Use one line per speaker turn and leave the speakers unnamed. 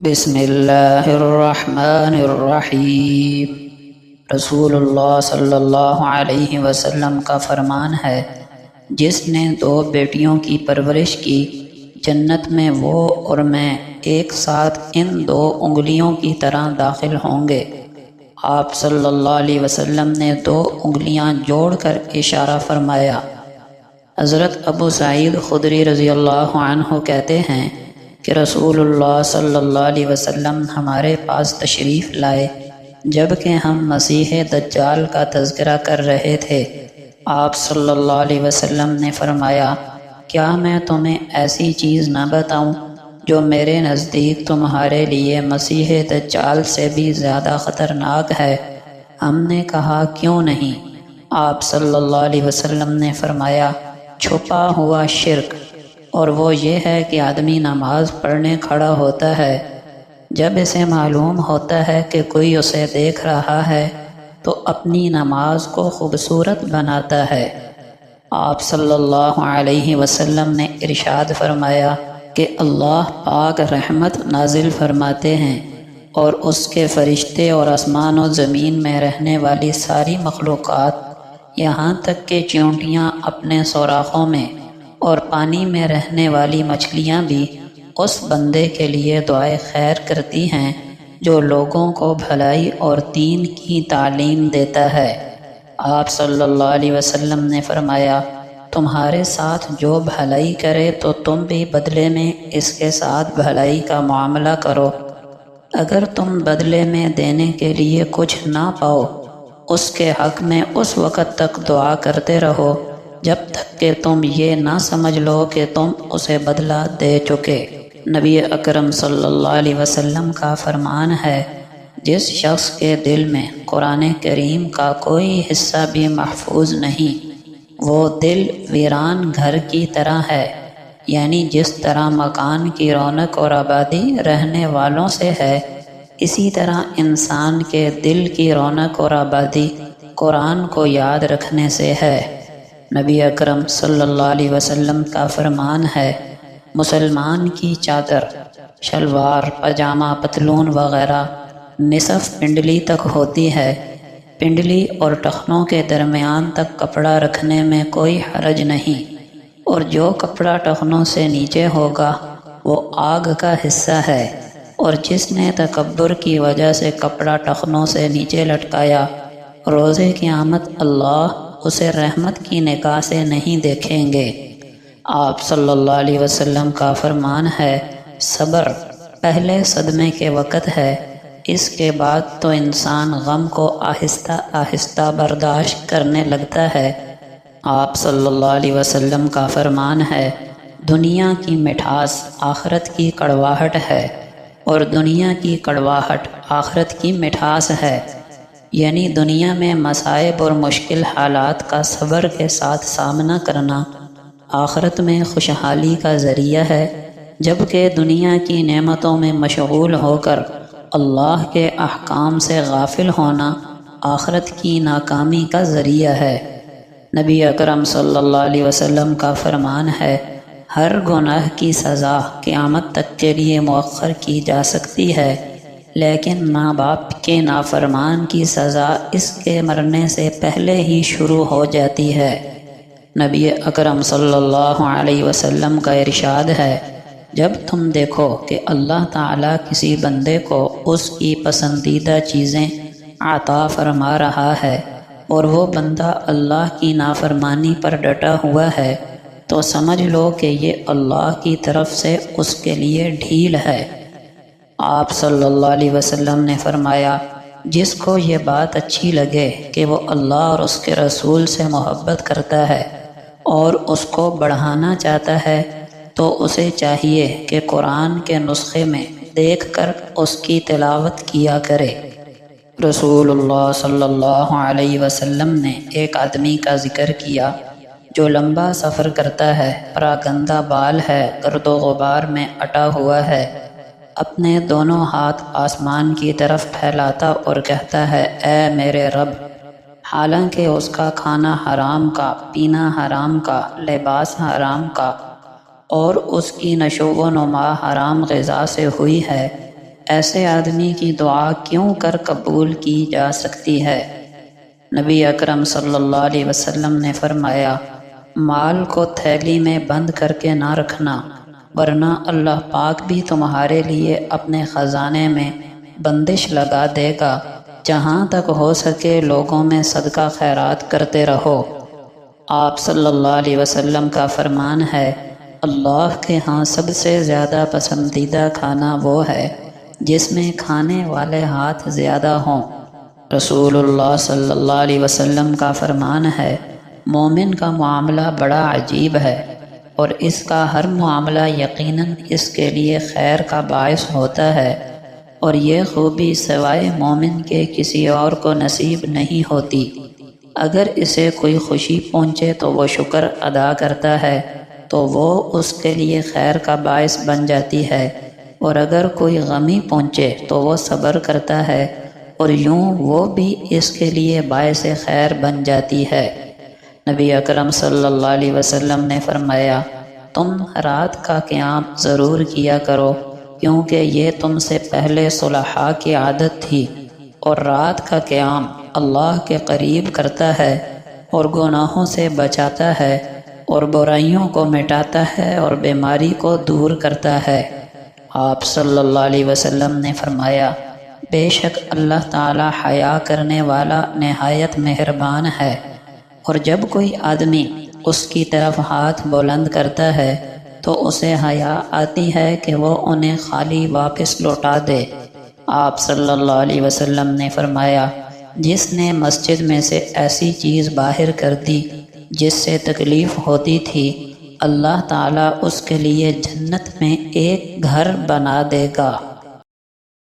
بسم اللہ الرحمن الرحیم۔ رسول اللہ صلی اللہ علیہ وسلم کا فرمان ہے، جس نے 2 بیٹیوں کی پرورش کی، جنت میں وہ اور میں ایک ساتھ ان 2 انگلیوں کی طرح داخل ہوں گے۔ آپ صلی اللہ علیہ وسلم نے 2 انگلیاں جوڑ کر اشارہ فرمایا۔ حضرت ابو سعید خدری رضی اللہ عنہ کہتے ہیں کہ رسول اللہ صلی اللہ علیہ وسلم ہمارے پاس تشریف لائے جب کہ ہم مسیح دجال کا تذکرہ کر رہے تھے۔ آپ صلی اللہ علیہ وسلم نے فرمایا، کیا میں تمہیں ایسی چیز نہ بتاؤں جو میرے نزدیک تمہارے لیے مسیح دجال سے بھی زیادہ خطرناک ہے؟ ہم نے کہا، کیوں نہیں؟ آپ صلی اللہ علیہ وسلم نے فرمایا، چھپا ہوا شرک، اور وہ یہ ہے کہ آدمی نماز پڑھنے کھڑا ہوتا ہے، جب اسے معلوم ہوتا ہے کہ کوئی اسے دیکھ رہا ہے تو اپنی نماز کو خوبصورت بناتا ہے۔ آپ صلی اللہ علیہ وسلم نے ارشاد فرمایا کہ اللہ پاک رحمت نازل فرماتے ہیں، اور اس کے فرشتے اور آسمان و زمین میں رہنے والی ساری مخلوقات، یہاں تک کہ چیونٹیاں اپنے سوراخوں میں اور پانی میں رہنے والی مچھلیاں بھی اس بندے کے لیے دعائے خیر کرتی ہیں جو لوگوں کو بھلائی اور دین کی تعلیم دیتا ہے۔ آپ صلی اللہ علیہ وسلم نے فرمایا، تمہارے ساتھ جو بھلائی کرے تو تم بھی بدلے میں اس کے ساتھ بھلائی کا معاملہ کرو۔ اگر تم بدلے میں دینے کے لیے کچھ نہ پاؤ، اس کے حق میں اس وقت تک دعا کرتے رہو جب تک کہ تم یہ نہ سمجھ لو کہ تم اسے بدلہ دے چکے۔ نبی اکرم صلی اللہ علیہ وسلم کا فرمان ہے، جس شخص کے دل میں قرآن کریم کا کوئی حصہ بھی محفوظ نہیں، وہ دل ویران گھر کی طرح ہے، یعنی جس طرح مکان کی رونق اور آبادی رہنے والوں سے ہے، اسی طرح انسان کے دل کی رونق اور آبادی قرآن کو یاد رکھنے سے ہے۔ نبی اکرم صلی اللہ علیہ وسلم کا فرمان ہے، مسلمان کی چادر، شلوار، پاجامہ، پتلون وغیرہ نصف پنڈلی تک ہوتی ہے۔ پنڈلی اور ٹخنوں کے درمیان تک کپڑا رکھنے میں کوئی حرج نہیں، اور جو کپڑا ٹخنوں سے نیچے ہوگا وہ آگ کا حصہ ہے، اور جس نے تکبر کی وجہ سے کپڑا ٹخنوں سے نیچے لٹکایا، روز قیامت اللہ اسے رحمت کی نگاہ سے نہیں دیکھیں گے۔ آپ صلی اللہ علیہ وسلم کا فرمان ہے، صبر پہلے صدمے کے وقت ہے، اس کے بعد تو انسان غم کو آہستہ آہستہ برداشت کرنے لگتا ہے۔ آپ صلی اللہ علیہ وسلم کا فرمان ہے، دنیا کی مٹھاس آخرت کی کڑواہٹ ہے، اور دنیا کی کڑواہٹ آخرت کی مٹھاس ہے، یعنی دنیا میں مصائب اور مشکل حالات کا صبر کے ساتھ سامنا کرنا آخرت میں خوشحالی کا ذریعہ ہے، جبکہ دنیا کی نعمتوں میں مشغول ہو کر اللہ کے احکام سے غافل ہونا آخرت کی ناکامی کا ذریعہ ہے۔ نبی اکرم صلی اللہ علیہ وسلم کا فرمان ہے، ہر گناہ کی سزا قیامت تک کے لیے مؤخر کی جا سکتی ہے، لیکن ماں باپ کے نافرمان کی سزا اس کے مرنے سے پہلے ہی شروع ہو جاتی ہے۔ نبی اکرم صلی اللہ علیہ وسلم کا ارشاد ہے، جب تم دیکھو کہ اللہ تعالیٰ کسی بندے کو اس کی پسندیدہ چیزیں عطا فرما رہا ہے اور وہ بندہ اللہ کی نافرمانی پر ڈٹا ہوا ہے، تو سمجھ لو کہ یہ اللہ کی طرف سے اس کے لیے ڈھیل ہے۔ آپ صلی اللہ علیہ وسلم نے فرمایا، جس کو یہ بات اچھی لگے کہ وہ اللہ اور اس کے رسول سے محبت کرتا ہے اور اس کو بڑھانا چاہتا ہے، تو اسے چاہیے کہ قرآن کے نسخے میں دیکھ کر اس کی تلاوت کیا کرے۔ رسول اللہ صلی اللہ علیہ وسلم نے ایک آدمی کا ذکر کیا جو لمبا سفر کرتا ہے، پراگندہ بال ہے، گرد و غبار میں اٹا ہوا ہے، اپنے دونوں ہاتھ آسمان کی طرف پھیلاتا اور کہتا ہے، اے میرے رب، حالانکہ اس کا کھانا حرام کا، پینا حرام کا، لباس حرام کا، اور اس کی نشو و نما حرام غذا سے ہوئی ہے، ایسے آدمی کی دعا کیوں کر قبول کی جا سکتی ہے؟ نبی اکرم صلی اللہ علیہ وسلم نے فرمایا، مال کو تھیلی میں بند کر کے نہ رکھنا، ورنہ اللہ پاک بھی تمہارے لیے اپنے خزانے میں بندش لگا دے گا۔ جہاں تک ہو سکے لوگوں میں صدقہ خیرات کرتے رہو۔ آپ صلی اللہ علیہ وسلم کا فرمان ہے، اللہ کے ہاں سب سے زیادہ پسندیدہ کھانا وہ ہے جس میں کھانے والے ہاتھ زیادہ ہوں۔ رسول اللہ صلی اللہ علیہ وسلم کا فرمان ہے، مومن کا معاملہ بڑا عجیب ہے اور اس کا ہر معاملہ یقیناً اس کے لیے خیر کا باعث ہوتا ہے، اور یہ خوبی سوائے مومن کے کسی اور کو نصیب نہیں ہوتی۔ اگر اسے کوئی خوشی پہنچے تو وہ شکر ادا کرتا ہے تو وہ اس کے لیے خیر کا باعث بن جاتی ہے، اور اگر کوئی غمی پہنچے تو وہ صبر کرتا ہے، اور یوں وہ بھی اس کے لیے باعث خیر بن جاتی ہے۔ نبی اکرم صلی اللہ علیہ وسلم نے فرمایا، تم رات کا قیام ضرور کیا کرو، کیونکہ یہ تم سے پہلے صلحاء کی عادت تھی، اور رات کا قیام اللہ کے قریب کرتا ہے اور گناہوں سے بچاتا ہے اور برائیوں کو مٹاتا ہے اور بیماری کو دور کرتا ہے۔ آپ صلی اللہ علیہ وسلم نے فرمایا، بے شک اللہ تعالی حیا کرنے والا نہایت مہربان ہے، اور جب کوئی آدمی اس کی طرف ہاتھ بلند کرتا ہے تو اسے حیا آتی ہے کہ وہ انہیں خالی واپس لوٹا دے۔ آپ صلی اللہ علیہ وسلم نے فرمایا، جس نے مسجد میں سے ایسی چیز باہر کر دی جس سے تکلیف ہوتی تھی، اللہ تعالیٰ اس کے لیے جنت میں ایک گھر بنا دے گا۔